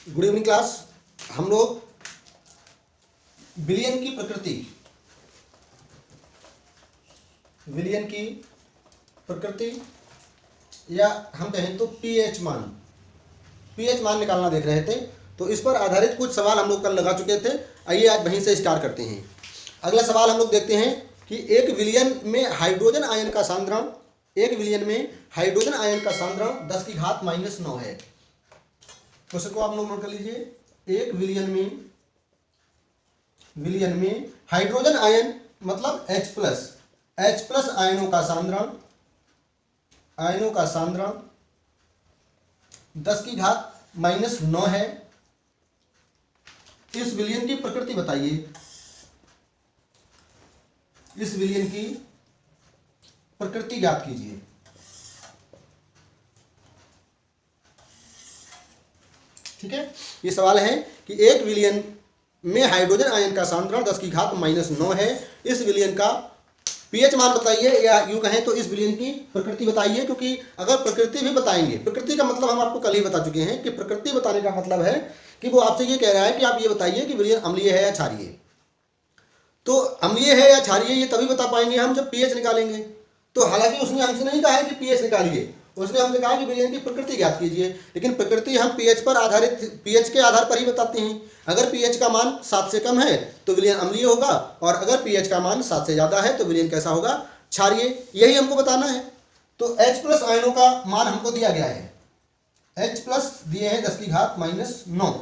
Good evening class. हम लोग विलियन की प्रकृति या हम कहें तो पीएच मान निकालना देख रहे थे। तो इस पर आधारित कुछ सवाल हम लोग कल लगा चुके थे। आइए आज वहीं से स्टार्ट करते हैं। अगला सवाल हम लोग देखते हैं कि एक विलियन में हाइड्रोजन आयन का सांद्रण 10 की घात -9 है। क्वेश्चन को आप लोग नोट कर लीजिए। एक विलियन में हाइड्रोजन आयन मतलब H प्लस आयनों का सांद्रण 10 की घात -9 है। इस विलियन की प्रकृति बताइए। इस विलियन की प्रकृति ज्ञात कीजिए। ठीक है, ये सवाल है कि एक विलियन में हाइड्रोजन आयन का सांद्रण 10 की घात -9 है। इस विलियन का पीएच मान बताइए, या यूं कहें तो इस विलियन की प्रकृति बताइए। क्योंकि अगर प्रकृति भी बताएंगे, प्रकृति का मतलब हम आपको कल ही बता चुके हैं कि प्रकृति बताने का मतलब है कि वो आपसे ये कह रहा है कि आप ये बताइए कि विलियन अम्लीय है या क्षारीय। तो अम्लीय है या क्षारीय ये तभी बता पाएंगे हम जब पीएच निकालेंगे। तो हालांकि उसने हमसे नहीं कहा है कि पीएच निकालिए, उसने हमसे कहा कि विलियन की प्रकृति ज्ञात कीजिए। लेकिन प्रकृति हम पीएच के आधार पर ही बताते हैं। अगर पीएच का मान 7 से कम है तो विलियन अम्लीय होगा, और अगर पीएच का मान 7 से ज़्यादा है तो विलियन कैसा होगा? क्षारीय। यही हमको बताना है। तो H प्लस आयनों का मान हमको दिया गया है। H प्लस दिए हैं 10 की घात -9।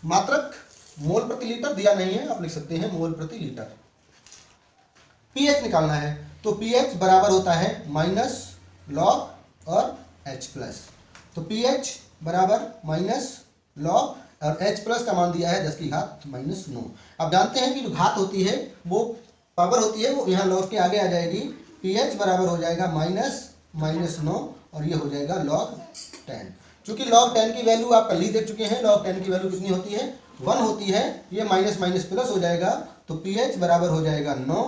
मात्रक मोल प्रति लीटर दिया नहीं है, आप लिख सकते हैं मोल प्रति लीटर। पीएच निकालना है तो पीएच बराबर होता है माइनस लॉग और H प्लस। तो पीएच बराबर माइनस लॉग और H प्लस का मान दिया है 10 की घात -9। अब जानते हैं कि जो घात होती है वो पावर होती है, वो यहाँ लॉग के आगे आ जाएगी। पीएच बराबर हो जाएगा -9 और ये हो जाएगा log 10। चूंकि log 10 की वैल्यू आप कल ही देख चुके हैं। log 10 की वैल्यू कितनी होती है? 1 होती है। ये माइनस माइनस प्लस हो जाएगा, तो पीएच बराबर हो जाएगा 9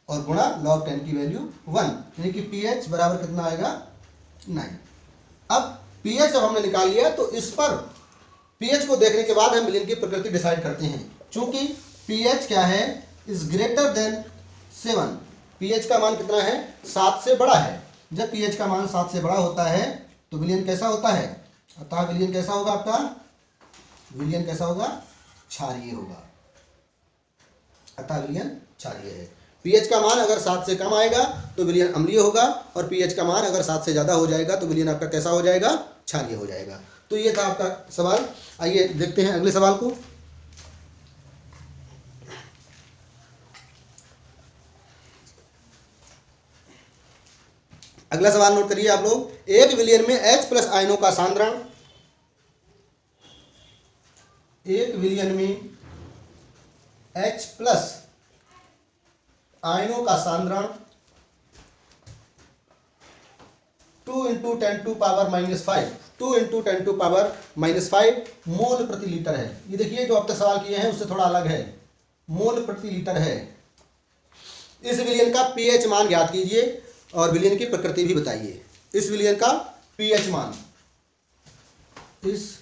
और गुणा log 10 की वैल्यू 1, यानी कि पीएच बराबर कितना आएगा? 9। अब पीएच जब हमने निकाल लिया तो इस पर पीएच को देखने के बाद हम विलियन की प्रकृति डिसाइड करते हैं। चूंकि पीएच क्या है? Is greater than 7। पीएच का मान कितना है? 7 से बड़ा है। जब पीएच का मान 7 से बड़ा होता है तो विलियन कैसा होता है? अतः विलियन कैसा होगा आपका? विलियन कैसा होगा? क्षारीय होगा। अतः विलियन क्षारीय है। पीएच का मान अगर 7 से कम आएगा तो विलियन अम्लीय होगा, और पीएच का मान अगर 7 से ज़्यादा हो जाएगा तो विलियन आपका कैसा हो जाएगा? क्षारीय हो जाएगा। तो ये था आपका सवाल। आइए देखते हैं अगले सवाल को। अगला सवाल नोट करिए आप लोग। एक विलियन में H प्लस आयनों का सांद्रण, एक विलियन में H प्लस आयनों का सांद्रण 2 × 10⁻⁵ 2 × 10⁻⁵ मोल प्रति लीटर है। ये देखिए जो अब तक सवाल किए हैं उससे थोड़ा अलग है, मोल प्रति लीटर है। इस विलियन का पीएच मान ज्ञात कीजिए और विलियन की प्रकृति भी बताइए। इस विलियन का पीएच मान, इस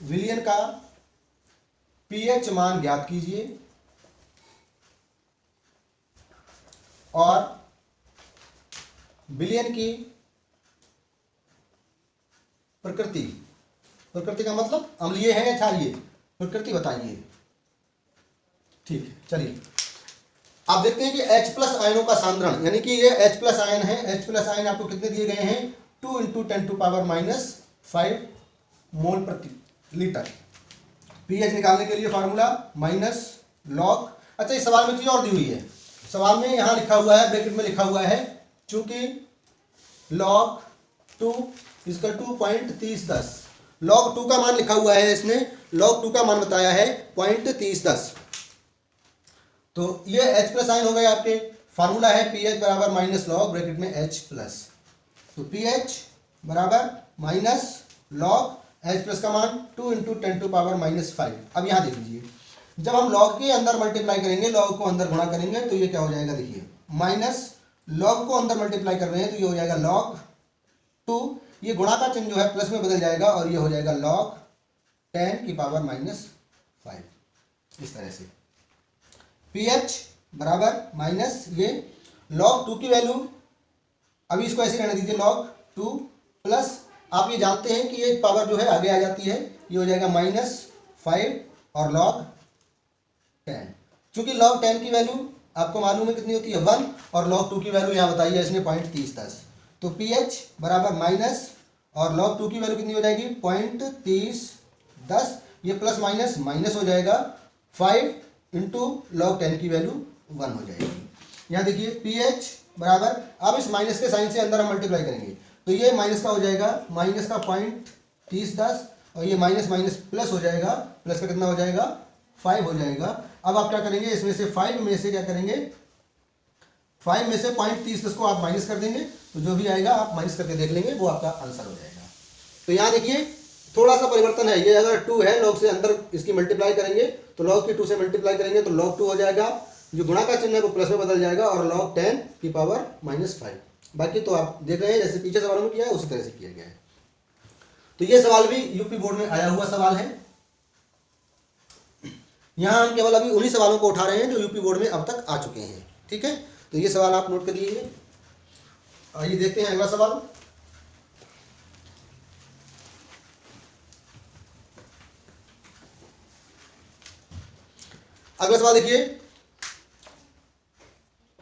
विलियन का पीएच मान ज्ञात कीजिए और विलियन की प्रकृति का मतलब अम्लीय है या क्षारीय? प्रकृति बताइए। ठीक है, चलिए आप देखते हैं कि H प्लस आयनों का सांद्रण, यानी कि ये H प्लस आयन है। H प्लस आयन आपको कितने दिए गए हैं? 2 × 10⁻⁵ मोल प्रति लीटर। पीएच निकालने के लिए फार्मूला माइनस लॉग। अच्छा, इस सवाल में चीज और दी हुई है। सवाल में यहाँ लिखा हुआ है, ब्रैकेट में लिखा हुआ है, चूंकि log 2 इसका 2.3010, log 2 का मान लिखा हुआ है। इसने log 2 का मान बताया है 0.3010। तो ये H प्लस आयन हो गए आपके। फार्मूला है पीएच बराबर माइनस लॉग ब्रैकेट में H प्लस। तो पीएच बराबर माइनस लॉग H प्लस का मान 2 × 10⁻⁵। अब यहाँ देख लीजिए, जब हम लॉग के अंदर मल्टीप्लाई करेंगे, लॉग को अंदर गुणा करेंगे तो ये क्या हो जाएगा? देखिए माइनस लॉग को अंदर मल्टीप्लाई कर रहे हैं तो ये हो जाएगा log 2। ये गुणा का चिन्ह जो है प्लस में बदल जाएगा और ये हो जाएगा log 10 की पावर -5, इस तरह से। pH बराबर माइनस ये log 2 की वैल्यू, अभी इसको ऐसे रहने दीजिए, log 2 प्लस आप ये जानते हैं कि ये पावर जो है आगे आ जाती है, ये हो जाएगा -5 और log 10। चूंकि log 10 की वैल्यू आपको मालूम है कितनी होती है 1, और log 2 की वैल्यू यहाँ बताई है इसने 0.3010, तो pH बराबर माइनस और log 2 की वैल्यू कितनी हो जाएगी 0.3010, ये प्लस माइनस माइनस हो जाएगा 5 इंटू log 10 की वैल्यू 1 हो जाएगी। यहाँ देखिए pH बराबर, अब इस माइनस के साइन से अंदर हम मल्टीप्लाई करेंगे तो ये माइनस का हो जाएगा, माइनस का 0.3010 और ये माइनस माइनस प्लस हो जाएगा, प्लस का कितना हो जाएगा 5 हो जाएगा। अब आप क्या करेंगे, इसमें से 5 में से क्या करेंगे, 5 में से 0.3010 को आप माइनस कर देंगे तो जो भी आएगा आप माइनस करके देख लेंगे, वो आपका आंसर हो जाएगा। तो यहाँ देखिए थोड़ा सा परिवर्तन है, ये अगर 2 है log से अंदर इसकी मल्टीप्लाई करेंगे तो log की 2 से मल्टीप्लाई करेंगे तो log 2 हो जाएगा, जो गुणा का चिन्ह है वो प्लस में बदल जाएगा और log 10 की पावर -5। बाकी तो आप देख रहे हैं जैसे पीछे सवालों में किया है उसी तरह से किया गया है। तो ये सवाल भी यूपी बोर्ड में आया हुआ सवाल है। यहाँ हम केवल अभी उन्हीं सवालों को उठा रहे हैं जो यूपी बोर्ड में अब तक आ चुके हैं, ठीक है। तो ये सवाल आप नोट कर लीजिए। आइए देखते हैं अगला सवाल। अगला सवाल देखिए,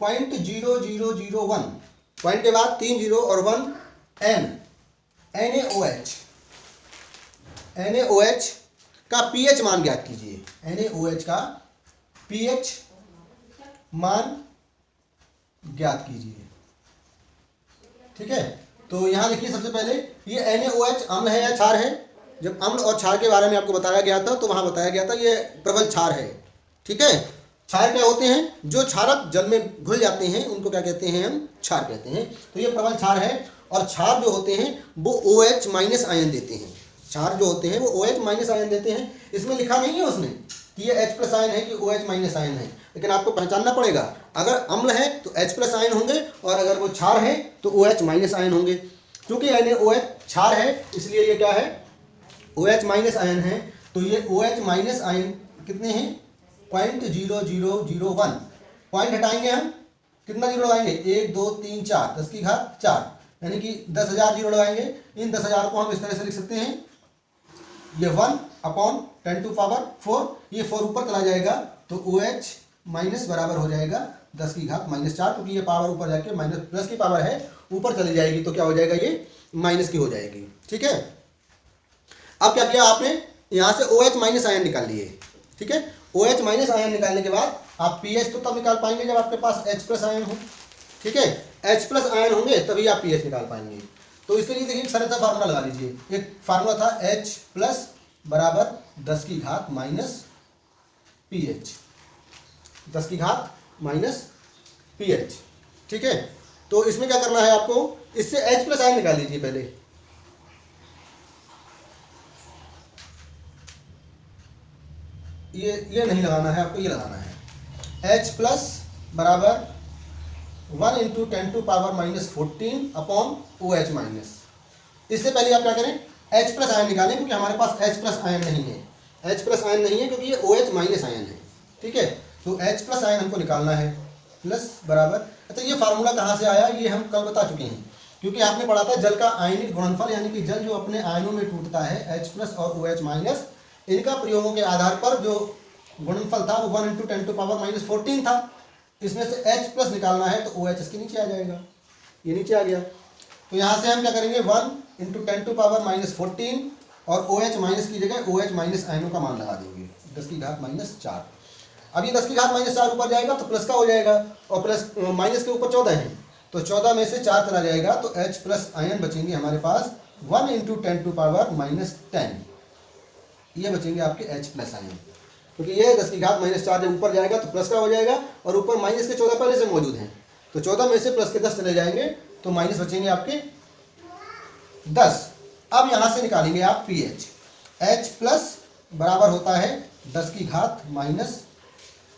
0.0001 पॉइंट के बाद 3 0 और 1 NaOH का pH मान ज्ञात कीजिए। NaOH का pH मान ज्ञात कीजिए, ठीक है। तो यहां देखिए सबसे पहले ये NaOH अम्ल है या क्षार है। जब अम्ल और क्षार के बारे में आपको बताया गया था तो वहां बताया गया था ये प्रबल क्षार है, ठीक है। क्षार क्या होते हैं, जो क्षारक जल में घुल जाते हैं उनको क्या कहते हैं, हम क्षार कहते हैं। तो ये प्रबल क्षार है और क्षार जो होते हैं वो OH माइनस आयन देते हैं। क्षार जो होते हैं वो OH माइनस आयन देते हैं। इसमें लिखा नहीं है उसने कि ये H प्लस आयन है कि OH माइनस आयन है, लेकिन आपको पहचानना पड़ेगा। अगर अम्ल है तो H प्लस आयन होंगे और अगर वो क्षार है तो OH माइनस आयन होंगे। क्योंकि NaOH क्षार है इसलिए ये क्या है, OH माइनस आयन है। तो ये OH माइनस आयन कितने हैं, 0.0001। पॉइंट हटाएंगे हम, कितना जीरो लगाएंगे, 1 2 3 4, 10 की घात 4, यानी कि 10,000 जीरो लगाएंगे। इन 10,000 को हम इस तरह से लिख सकते हैं, ये 1/10 टू पावर 4, ये 4 ऊपर चला जाएगा तो OH माइनस बराबर हो जाएगा 10 की घात -4, क्योंकि ये पावर ऊपर जाके माइनस प्लस की पावर है ऊपर चली जाएगी तो क्या हो जाएगा, ये माइनस की हो जाएगी, ठीक है। अब क्या किया आपने, यहाँ से OH माइनस आयन निकाल लिए, ठीक है। OH माइनस आयन निकालने के बाद आप pH तो तब निकाल पाएंगे जब आपके पास H प्लस आयन हो, ठीक है। H प्लस आयन होंगे तभी आप pH निकाल पाएंगे। तो इसके लिए देखिए एक सरल सा फार्मूला लगा लीजिए। एक फार्मूला था H प्लस बराबर 10 की घात माइनस pH, 10 की घात माइनस pH, ठीक है। तो इसमें क्या करना है आपको, इससे H प्लस आयन निकाल लीजिए पहले। ये नहीं लगाना है आपको, ये लगाना है H प्लस बराबर 1 into 10 to power -14 upon OH minus. इससे पहले आप क्या करें, H प्लस आयन निकालें, क्योंकि हमारे पास H प्लस आयन नहीं है। H प्लस आयन नहीं है क्योंकि ये OH माइनस आयन है, ठीक है। तो H प्लस आयन हमको निकालना है, प्लस बराबर, तो ये फार्मूला कहाँ से आया ये हम कल बता चुके हैं, क्योंकि आपने पढ़ा था जल का आयनिक गुणनफल, यानी कि जल जो अपने आयनों में टूटता है H प्लस और OH माइनस, इनका प्रयोगों के आधार पर जो गुणनफल था वो 1 इंटू 10 टू पावर -14 था। इसमें से H प्लस निकालना है तो OH इसके नीचे आ जाएगा, ये नीचे आ गया। तो यहाँ से हम क्या करेंगे, 1 इंटू 10 टू पावर -14 और OH माइनस की जगह OH माइनस आयनों का मान लगा देंगे, 10 की घात -4। अब ये 10 की घात -4 ऊपर जाएगा तो प्लस का हो जाएगा, और प्लस माइनस के ऊपर 14 है तो 14 में से 4 चला जाएगा तो H प्लस आयन बचेंगे हमारे पास 1 इंटू 10 टू पावर -10, ये बचेंगे आपके H प्लस आयन। क्योंकि ये 10 की घात -4 जब ऊपर जाएगा तो प्लस का हो जाएगा, और ऊपर माइनस के 14 पहले से मौजूद हैं तो 14 में से प्लस के 10 चले जाएंगे तो माइनस बचेंगे आपके 10। अब यहाँ से निकालेंगे आप pH। H प्लस बराबर होता है 10 की घात माइनस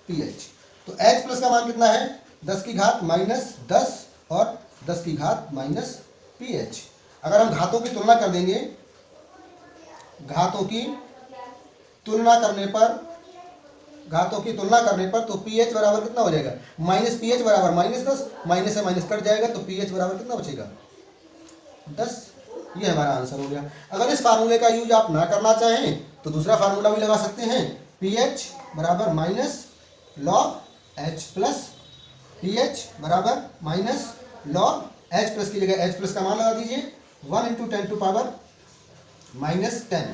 pH। तो H प्लस का मान कितना है, 10 की घात -10 और 10 की घात माइनस pH। अगर हम घातों की तुलना कर देंगे, घातों की तुलना करने पर, घातों की तुलना करने पर, तो पीएच बराबर कितना हो जाएगा, माइनस पीएच बराबर -10, माइनस से माइनस कट जाएगा, तो पीएच बराबर कितना बचेगा, 10। ये हमारा आंसर हो गया। अगर इस फार्मूले का यूज आप ना करना चाहें तो दूसरा फार्मूला भी लगा सकते हैं, पीएच बराबर minus log H plus, pH बराबर माइनस लॉग एच प्लस की जगह एच प्लस का मान लगा दीजिए 1 × 10⁻⁻10।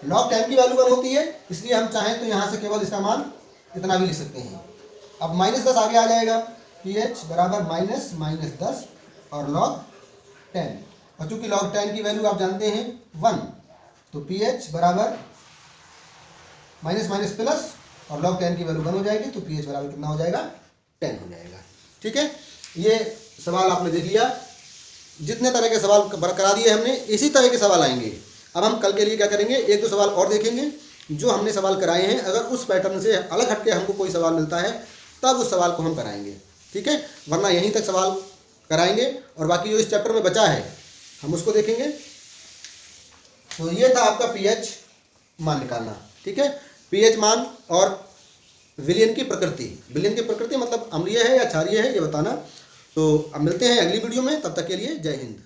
लॉग 10 की वैल्यू 1 होती है, इसलिए हम चाहें तो यहाँ से केवल इसका मान इतना भी लिख सकते हैं। अब -10 आगे आ जाएगा, पीएच बराबर -10 और लॉग 10, और चूंकि लॉग 10 की वैल्यू आप जानते हैं 1, तो पीएच बराबर माइनस माइनस प्लस और लॉग 10 की वैल्यू 1 हो जाएगी, तो पीएच बराबर कितना हो जाएगा, 10 हो जाएगा। ठीक है, ये सवाल आपने देख लिया। जितने तरह के सवाल करा दिए हमने, इसी तरह के सवाल आएंगे। अब हम कल के लिए क्या करेंगे, एक दो सवाल और देखेंगे जो हमने सवाल कराए हैं। अगर उस पैटर्न से अलग हटके हमको कोई सवाल मिलता है तब उस सवाल को हम कराएंगे। ठीक है, वरना यहीं तक सवाल कराएंगे और बाकी जो इस चैप्टर में बचा है हम उसको देखेंगे। तो ये था आपका पीएच मान निकालना। ठीक है, पीएच मान और विलयन की प्रकृति। विलयन की प्रकृति मतलब अम्लीय है या क्षारीय है ये बताना। तो अब मिलते हैं अगली वीडियो में, तब तक के लिए जय हिंद।